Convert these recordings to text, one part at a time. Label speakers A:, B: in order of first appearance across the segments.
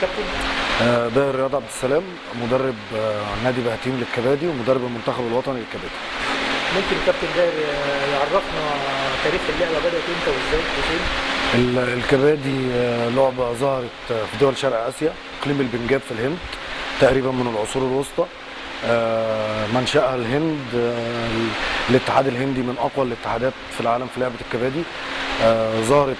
A: كابتن؟
B: ده رياض عبد السلام، مدرب نادي بهتيم للكبادي ومدرب المنتخب الوطني للكبادي.
A: ممكن كابتن داير يعرفنا تاريخ اللعبه بدات امتى وازاي وفين؟
B: الكبادي لعبه ظهرت في دول شرق اسيا، اقليم البنجاب في الهند تقريبا من العصور الوسطى. منشأها الهند. الاتحاد الهندي من اقوى الاتحادات في العالم في لعبه الكبادي. ظهرت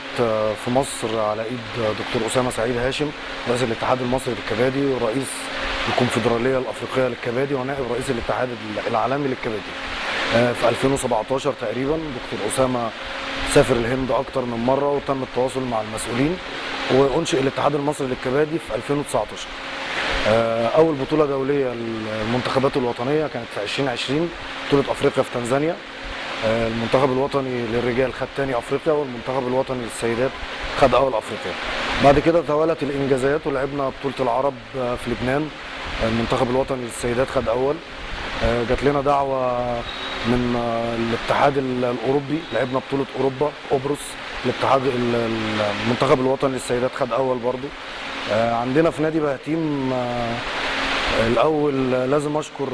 B: في مصر على ايد دكتور اسامه سعيد هاشم، رئيس الاتحاد المصري للكبادي ورئيس الكونفدراليه الافريقيه للكبادي ونائب رئيس الاتحاد العالمي للكبادي. في 2017 تقريبا دكتور اسامه سافر الهند اكتر من مره وتم التواصل مع المسؤولين وانشئ الاتحاد المصري للكبادي في 2019. اول بطوله دوليه للمنتخبات الوطنيه كانت في 2020 بطوله افريقيا في تنزانيا. المنتخب الوطني للرجال خد تاني افريقيا والمنتخب الوطني للسيدات خد اول افريقيا. بعد كده توالت الانجازات ولعبنا بطوله العرب في لبنان. المنتخب الوطني للسيدات خد اول. جات لنا دعوه من الاتحاد الاوروبي، لعبنا بطوله اوروبا قبرص. الاتحاد المنتخب الوطني للسيدات خد اول برضو. عندنا في نادي بهتيم الاول لازم اشكر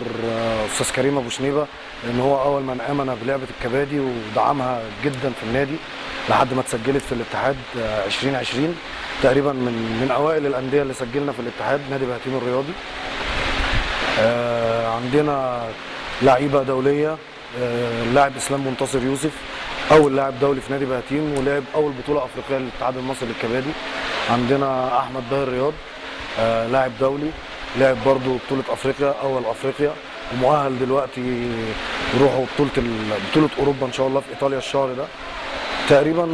B: استاذ كريم ابو شنيبه لان هو اول من امن بلعبه الكبادي ودعمها جدا في النادي لحد ما اتسجلت في الاتحاد 2020 تقريبا من اوائل الانديه اللي سجلنا في الاتحاد نادي بهتيم الرياضي. عندنا لعيبه دوليه. اللاعب اسلام منتصر يوسف اول لاعب دولي في نادي بهتيم ولعب اول بطوله افريقيه للاتحاد المصري للكبادي. عندنا احمد باهر رياض لاعب دولي لعب برضو بطوله افريقيا اول افريقيا ومؤهل دلوقتي يروحوا بطوله اوروبا ان شاء الله في ايطاليا الشهر ده تقريبا.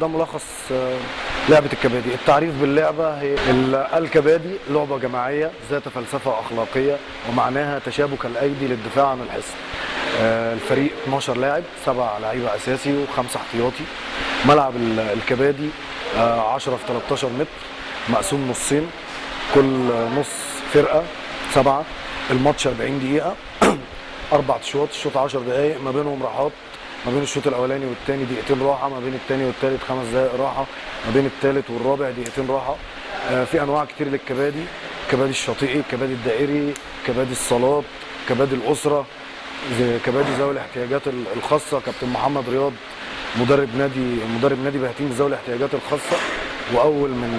B: ده ملخص لعبه الكبادي. التعريف باللعبه هي الكبادي لعبه جماعيه ذات فلسفه اخلاقيه ومعناها تشابك الايدي للدفاع عن الحصن. الفريق 12 لاعب 7 لعيبه اساسي و5 احتياطي. ملعب الكبادي 10 في 13 متر مقسوم نصين، كل نص فرقه 7. الماتش 40 دقيقه 4 اشواط، الشوط 10 دقائق ما بينهم راحات، ما بين الشوط الاولاني والثاني دقيقتين راحه، ما بين الثاني والثالث 5 دقائق راحه، ما بين الثالث والرابع دقيقتين راحه. في انواع كتير للكبادي، كبادي الشاطئي، كبادي الدائري، كبادي الصالات، كبادي الاسره، كبادي ذوي الاحتياجات الخاصه. كابتن محمد رياض مدرب نادي بهتيم ذوي الاحتياجات الخاصه واول من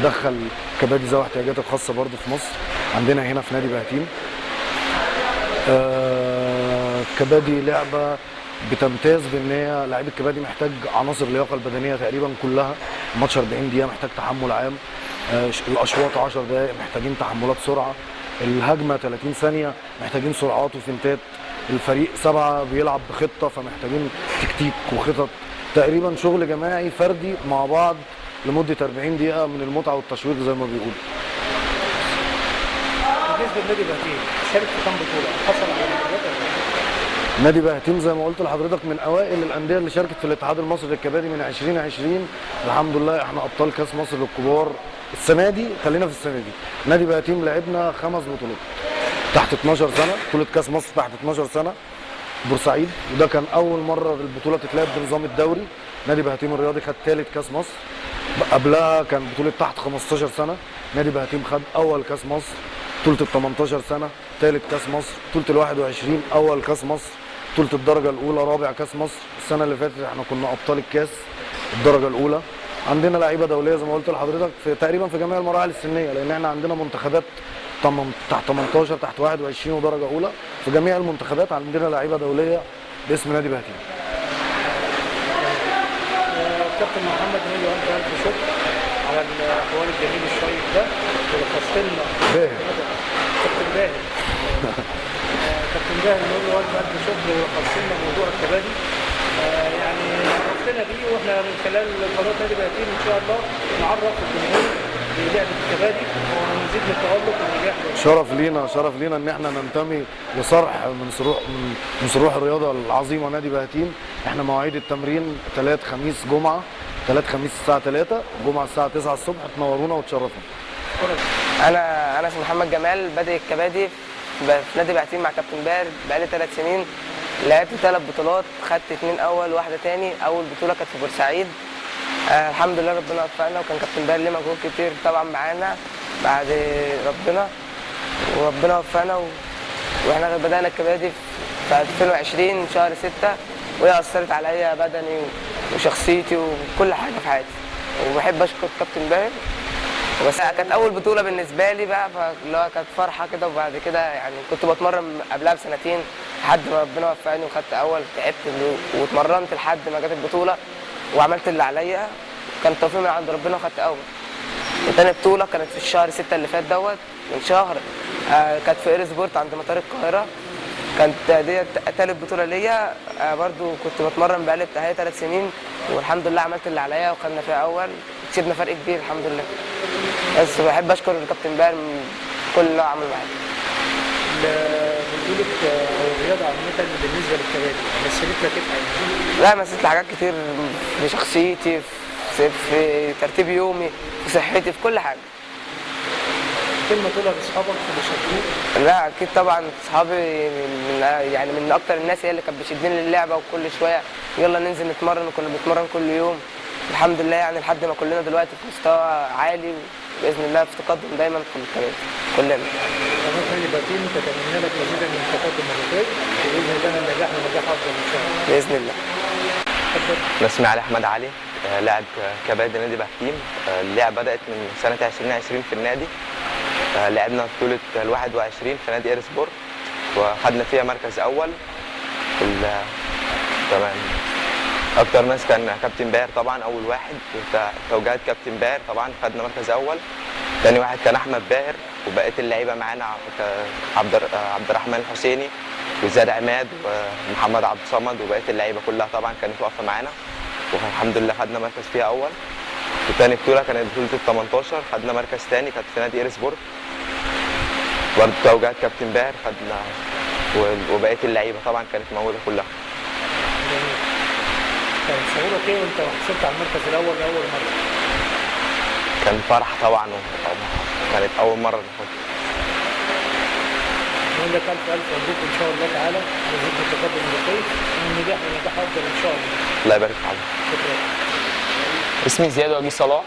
B: دخل كبادي ذوي الاحتياجات الخاصه برضه في مصر عندنا هنا في نادي بهتيم. كبادي لعبه بتمتاز بان هي لعيب الكبادي محتاج عناصر اللياقه البدنيه تقريبا كلها. الماتش 40 دقيقه محتاج تحمل عام. الاشواط 10 دقائق محتاجين تحملات سرعه. الهجمه 30 ثانيه محتاجين سرعات وفنتات. الفريق 7 بيلعب بخطه فمحتاجين تكتيك وخطط. تقريبا شغل جماعي فردي مع بعض لمده 40 دقيقه من المتعه والتشويق زي ما بيقولوا.
A: بالنسبه لنادي بهتيم شارك في كام بطوله؟ حصل على بطولات؟
B: نادي بهتيم زي ما قلت لحضرتك من اوائل الانديه اللي شاركت في الاتحاد المصري للكبادي من 2020. الحمد لله احنا ابطال كاس مصر للكبار السنه دي. خلينا في السنه دي نادي بهتيم لعبنا 5 بطولات تحت 12 سنه، بطوله كاس مصر تحت 12 سنه بورسعيد وده كان اول مره البطوله تتلعب بنظام الدوري. نادي بهتيم الرياضي خد ثالث كاس مصر. قبلها كان بطوله تحت 15 سنه نادي بهتيم خد اول كاس مصر. بطوله ال 18 سنه ثالث كاس مصر. بطوله ال 21 اول كاس مصر. بطوله الدرجه الاولى رابع كاس مصر. السنه اللي فاتت احنا كنا ابطال الكاس الدرجه الاولى. عندنا لعيبه دوليه زي ما قلت لحضرتك تقريبا في جميع المراحل السنيه لان احنا عندنا منتخبات تحت 18 تحت 21 ودرجه اولى. في جميع المنتخبات عندنا لعيبه دوليه باسم نادي بهتيم.
A: كابتن محمد نيجي وانت الف شكر على الحوار الجميل الشيق ده ولخصت لنا كابتن باهر كابتن باهر نقول له الف شكر ولخصت لنا موضوع الكبادي. يعني عرفتنا بيه واحنا من خلال قناه نادي بهتيم ان شاء الله نعرف الجمهور بلعبه الكبادي ونزيد من التألق والنجاح.
B: شرف لينا ان احنا ننتمي لصرح من صروح الرياضه العظيمه نادي بهتيم. احنا مواعيد التمرين 3 خميس جمعه، 3 خميس الساعه 3، جمعه الساعه 9 الصبح. تنورونا وتشرفونا.
C: انا اسمي محمد جمال بادئ الكبادي في نادي بهتيم مع كابتن باهر بقالي 3 سنين. لعبت 3 بطولات، خدت 2 اول واحده تاني. اول بطوله كانت في بورسعيد. الحمد لله ربنا وفقنا وكان كابتن باهر ليه مجهود كتير طبعا معانا بعد ربنا، وربنا وفقنا واحنا بدأنا الكبادي في 2020 شهر 6، وهي أثرت عليا بدني وشخصيتي وكل حاجة في حياتي. وبحب أشكر كابتن باهر. بس كانت أول بطولة بالنسبة لي بقى، فاللي هو كانت فرحة كده. وبعد كده يعني كنت بتمرن قبلها بسنتين لحد ما ربنا وفقني وخدت أول. تعبت واتمرنت لحد ما جت البطولة وعملت اللي عليا. كان التوفيق من عند ربنا وخدت أول. وتاني بطولة كانت في الشهر 6 اللي فات دوت من شهر، كانت في اير سبورت عند مطار القاهرة. كانت دي تالت بطولة ليا. برضو كنت بتمرن بقالي بتاع 3 سنين، والحمد لله عملت اللي عليا وخدنا فيها أول. كسبنا فرق كبير الحمد لله. بس بحب أشكر الكابتن باهر من كل اللي هو عمله معايا.
A: بطولة أو الرياضة عامة بالنسبة للكبادي مثلت لك إيه؟
C: لا، مثلت لي حاجات كتير في شخصيتي، في ترتيب يومي، في صحتي، في كل حاجة.
A: كلمة تقولها لأصحابك اللي شدوك؟
C: لا اكيد طبعا اصحابي من اكتر الناس هي اللي كانت بتشدني للعبه، وكل شويه يلا ننزل نتمرن، وكنا بنتمرن كل يوم الحمد لله. يعني لحد ما كلنا دلوقتي في مستوى عالي، باذن الله في تقدم دايما في الكبادي كلنا.
A: قناه نادي بهتيم تتمنى لك مزيدا من التقدم والرقي، وباذن الله النجاح ونجاح افضل ان شاء الله.
C: باذن الله.
D: أنا اسمي علي أحمد علي، لاعب كبادي نادي بهتيم. اللعبة بدأت من سنة 2020 في النادي. لعبنا بطولة ال21 في نادي اير سبورت، وخدنا فيها مركز أول. تمام. أكتر ناس كان كابتن باهر طبعا أول واحد، توجيهات كابتن باهر طبعا خدنا مركز أول. تاني واحد كان أحمد باهر، وبقية اللعيبة معانا عبد الرحمن الحسيني وزاد عماد ومحمد عبد الصمد، وبقية اللعيبة كلها طبعا كانت واقفة معانا، والحمد لله خدنا مركز فيها أول. وتاني بطولة كانت بطولة ال18، خدنا مركز تاني، كانت في نادي اير سبورت برضه توجيهات كابتن باهر خدنا، وبقية اللعيبة طبعا كانت موجودة كلها.
A: جميل. كان شعورك ايه وانت حصلت على المركز الأول لأول مرة؟
D: كان فرح طبعا، كانت أول مرة ناخدها.
A: نقول لك ألف مبروك إن شاء الله تعالى، مزيد من التقدم والرقي، والنجاح ونجاح أفضل إن شاء الله.
D: الله يبارك في حضرتك.
A: شكرا.
E: اسمي زياد وجيه صلاح.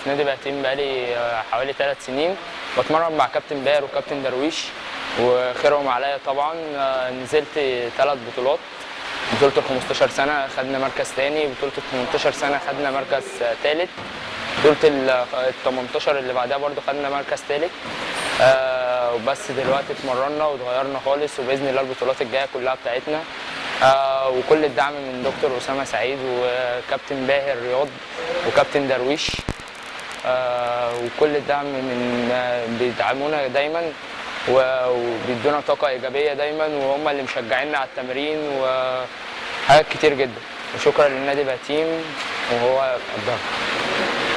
E: في نادي بهتيم بقالي حوالي 3 سنين. بتمرن مع كابتن باهر وكابتن درويش، وخيرهم عليا طبعا. نزلت 3 بطولات. بطولة ال 15 سنة خدنا مركز تاني، بطولة ال 18 سنة خدنا مركز تالت، بطولة ال 18 اللي بعدها برضو خدنا مركز تالت. وبس دلوقتي اتمرنا واتغيرنا خالص، وبإذن الله البطولات الجاية كلها بتاعتنا. وكل الدعم من دكتور أسامة سعيد وكابتن باهر رياض وكابتن درويش. وكل الدعم من بيدعمونا دايما وبيدونا طاقة إيجابية دايما، وهم اللي مشجعيننا على التمرين وحاجات كتير جدا. وشكرا للنادي بهتيم وهو قدها.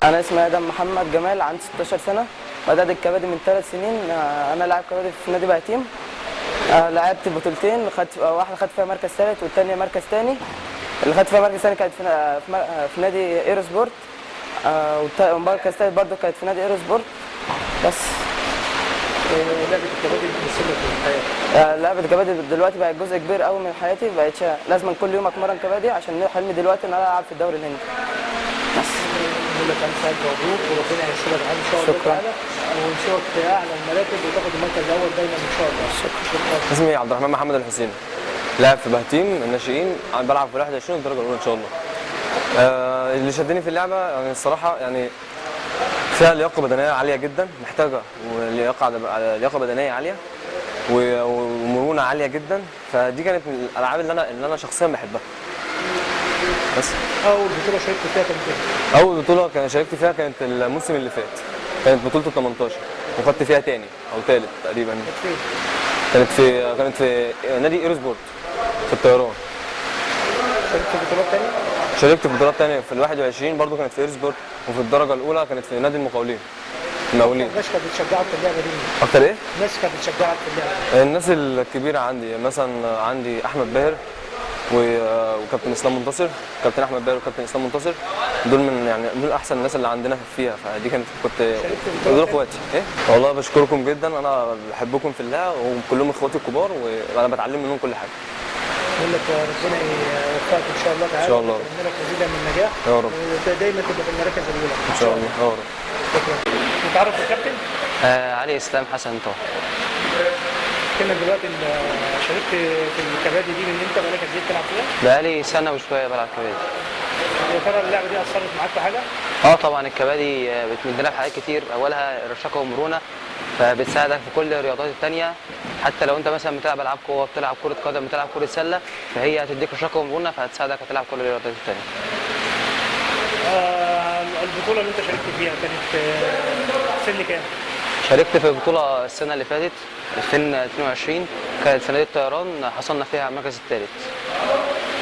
C: انا اسمي ادم محمد جمال، عندي 16 سنه، بدأت الكبادي من 3 سنين. انا لاعب كبادي في نادي بهتيم. لعبت بطولتين، واحده خدت فيها مركز ثالث والثانيه مركز ثاني. اللي خدت فيها مركز ثاني كانت في نادي اير سبورت، والمركز الثالث برضه كانت في نادي اير سبورت. بس
A: لعبة الكبادي بتمثل لك في حياتك؟
C: لعبة الكبادي دلوقتي بقت جزء كبير قوي من حياتي. بقيتش لازم كل يوم اتمرن كبادي، عشان حلمي دلوقتي ان انا العب في الدوري الهندي. بس
A: نقول لك ألف مبروك، وربنا ييسر لك إن شاء الله
C: شكرا.
A: تعالى، ونشوفك في أعلى المراكز وتاخد المركز الأول دايما إن شاء الله. شكرا.
F: اسمي عبد الرحمن محمد الحسيني، لاعب في بهتيم الناشئين، بلعب في 21 الدرجه الاولى ان شاء الله. اللي شدني في اللعبه يعني الصراحه يعني فيها لياقه بدنيه عاليه جدا، محتاجه لياقه بدنيه عاليه ومرونه عاليه جدا. فدي كانت من الالعاب اللي انا شخصيا بحبها. بس
A: أول بطولة شاركت فيها كانت إيه؟
F: اول بطوله شاركت فيها كانت الموسم اللي فات، كانت بطوله ال 18 وخدت فيها تاني او تالت تقريبا.
A: كانت فين؟
F: كانت في نادي اير سبورت في الطيران.
A: شاركت في بطولات تانية؟
F: شاركت في بطولات تانية في ال 21 برضه كانت في اير سبورت، وفي الدرجه الاولى كانت في نادي المقاولين.
A: الناس كانت بتشجعك في اللعبة دي مين؟
F: اكتر ايه؟
A: الناس كانت بتشجعك في اللعبة.
F: الناس الكبيره عندي مثلا عندي احمد باهر وكابتن اسلام منتصر، كابتن احمد باهر وكابتن اسلام منتصر، دول احسن الناس اللي عندنا فيها. فدي كنت دول اخواتي. ايه والله بشكركم جدا، انا بحبكم في الله، وكلهم اخواتي الكبار، وانا بتعلم منهم كل حاجه.
A: نقول لك ربنا يوفقك ان شاء الله تعالى،
F: ان شاء الله،
A: ونتمنى لك مزيدا من النجاح،
F: يا رب،
A: ودايما تبقى في المراكز الاولى
F: ان شاء الله، يا رب.
A: شكرا. نتعرف بالكابتن.
G: علي اسلام حسن طه.
A: كنا دلوقتي شاركت في الكبادي دي من امتى؟ بقالك قد ايه بتلعب فيها؟
G: بقالي سنه وشويه بلعب كبادي.
A: يا ترى اللعبه دي اثرت معاك في حاجه؟
G: طبعا الكبادي بتمدنا في حاجات كتير، اولها الرشاقه والمرونه، فبتساعدك في كل الرياضات التانية. حتى لو انت مثلا بتلعب العاب قوه، بتلعب كره قدم، بتلعب كره سله، فهي هتديك رشاقه ومرونه فهتساعدك هتلعب كل الرياضات التانية.
A: البطوله اللي انت شاركت فيها كانت سن كام؟
G: شاركت في البطوله السنه اللي فاتت 2022، كانت في نادي الطيران، حصلنا فيها على المركز الثالث.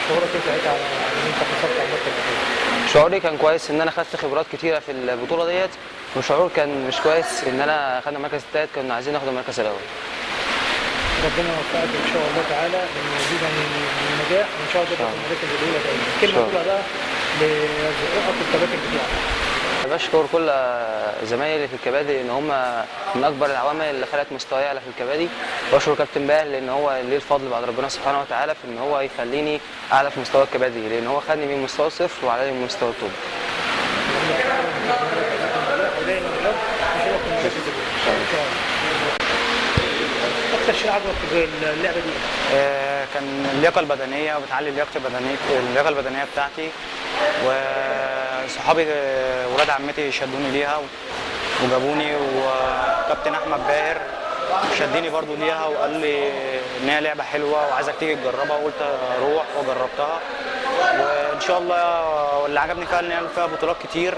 A: شعورك ايه ساعتها ان انت حصلت على المركز الثالث؟
G: شعوري كان كويس ان انا خدت خبرات كتيره في البطوله ديت، وشعور كان مش كويس ان انا خدنا المركز الثالث، كنا عايزين ناخد المركز الاول.
A: ربنا يوفقك ان شاء الله تعالى للمزيد من النجاح، وان شاء الله تبقى في المراكز الاولى دايما. كلمه تقولها بقى لاصدقائك والكباتن بتوعك.
G: بشكر كل زمايلي في الكبادي ان هم من اكبر العوامل اللي خلت مستواي اعلى في الكبادي، واشكر كابتن باهر لان هو ليه الفضل بعد ربنا سبحانه وتعالى في ان هو يخليني اعلى في مستوى الكبادي، لان هو خدني من مستوى الصفر وعلاني من مستوى الطب.
A: ودايما يا رب نشوفك في المراكز الاولى ان شاء الله. اكتر شيء عجبك في اللعبه دي؟
H: كان اللياقه البدنيه، وبتعلي اللياقه البدنيه بتاعتي، وصحابي ولاد عمتي شدوني ليها وجابوني، وكابتن احمد باهر شدني برضو ليها وقال لي ان هي لعبه حلوه وعايزك تيجي تجربها، وقلت اروح وجربتها، وان شاء الله اللي عجبني فيها ان هي فيها بطولات كتير،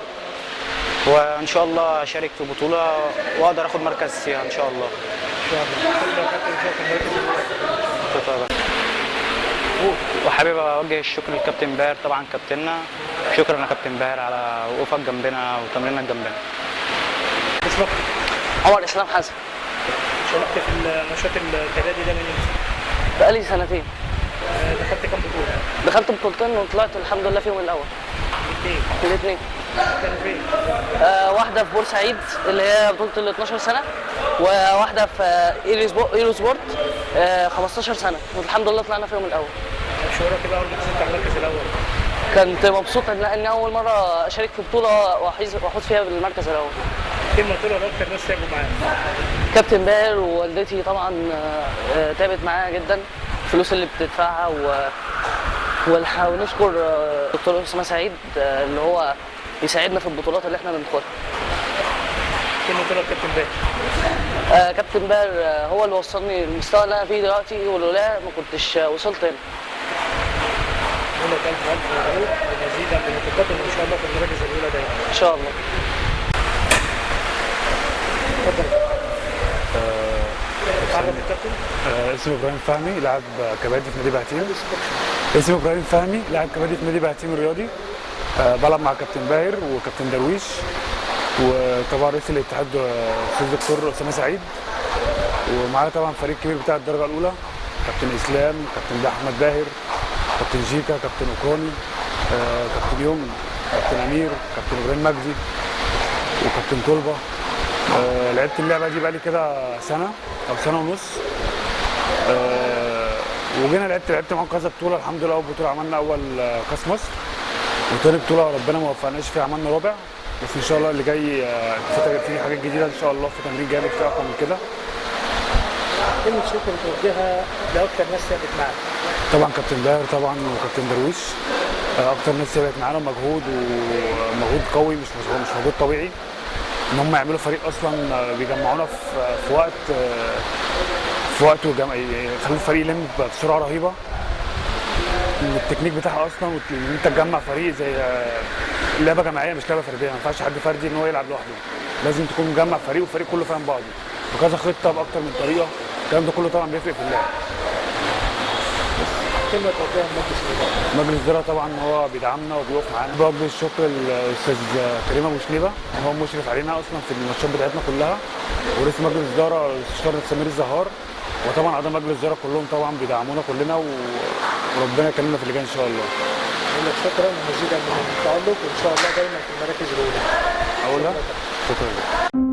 H: وان شاء الله اشارك في بطوله واقدر اخد مركز فيها ان شاء الله.
A: ان شاء الله. كل كابتن نشوفك في المراكز الاولى.
H: وحابب اوجه الشكر للكابتن باهر طبعا كابتننا، شكرا يا كابتن باهر على وقوفك جنبنا وتمرينك جنبنا.
A: اسمك؟
I: عمر اسلام حسن.
A: شاركت في النشاط الكبادي ده من امتى؟
I: بقالي سنتين.
A: دخلت كام بطوله؟
I: دخلت بطولتين وطلعت الحمد لله فيهم الاول. الاثنين.
A: كانوا فين؟
I: واحده في بورسعيد اللي هي بطوله ال 12 سنه، وواحده في ايرو سبورت 15 سنه، والحمد لله طلعنا فيهم الاول.
A: شعورك ايه بقى اول ما حصلت على المركز الاول؟
I: كنت مبسوط ان اول مره اشارك في بطوله واحوز فيها بالمركز الاول.
A: كلمه تقولها لاكتر ناس تعبوا معاك؟
I: كابتن باهر ووالدتي طبعا تعبت معايا جدا، الفلوس اللي بتدفعها ونشكر دكتور اسامه سعيد اللي هو يساعدنا في البطولات اللي احنا بندخلها.
A: كلمه تقولها لكابتن باهر؟
I: كابتن باهر هو اللي وصلني للمستوى اللي انا فيه دلوقتي، ولولا ما كنتش وصلت هنا.
A: بقول لك الف مبروك ومزيدا من التقدم ان شاء الله في المراكز الاولى دايما.
I: ان شاء الله.
A: اتفضل. تعرف الكابتن؟
J: اسمي ابراهيم فهمي، لاعب كبادي في نادي بهتيم. اسمي ابراهيم فهمي، لاعب كبادي في نادي بهتيم الرياضي. بلعب مع كابتن باهر وكابتن درويش، وطبعا رئيس الاتحاد الاستاذ الدكتور اسامه سعيد، ومعانا طبعا فريق كبير بتاع الدرجه الاولى، كابتن اسلام، كابتن احمد باهر، كابتن جيكا، كابتن اوكراني، كابتن يوم، كابتن امير، كابتن ابراهيم مجدي، وكابتن طلبه. لعبت اللعبه دي بقالي كده سنه او سنه ونص، وجينا لعبت معاهم كذا بطوله. الحمد لله اول بطوله عملنا اول كاس مصر، وتاني بطوله ربنا ما وفقناش فيها عملنا رابع، بس ان شاء الله اللي جاي في حاجات جديده ان شاء الله، في تمرين جامد في اقوى من كده.
A: كلمه شكر توجهها لاكثر ناس تعبت معاك؟
J: طبعا كابتن باهر طبعا وكابتن درويش، اكتر ناس تعبت معانا، مجهود ومجهود قوي مش مجهود طبيعي، ان هم يعملوا فريق اصلا بيجمعونا في وقت يخلوا الفريق يلم بسرعه رهيبه. التكنيك بتاعها اصلا ان انت تجمع فريق زي لعبه جماعيه مش لعبه فرديه، ما ينفعش حد فردي ان هو يلعب لوحده، لازم تكون مجمع فريق والفريق كله فاهم بعضه وكذا خطه باكتر من طريقه. الكلام ده كله طبعا بيفرق في اللعب.
A: كلمه توجهها لمجلس الاداره؟
J: مجلس الاداره طبعا هو بيدعمنا وبيقف معانا. بوجه الشكر للاستاذ كريم ابو شنيبه، هو مشرف علينا اصلا في الماتشات بتاعتنا كلها، ورئيس مجلس الاداره الاستاذ سمير الزهار، وطبعا اعضاء مجلس الاداره كلهم طبعا بيدعمونا كلنا، وربنا يكرمنا في اللي جاي ان شاء الله.
A: بقول لك شكرا ومزيدا من التالق، وان شاء الله دايما في المراكز الاولى.
J: اقولها شكرا.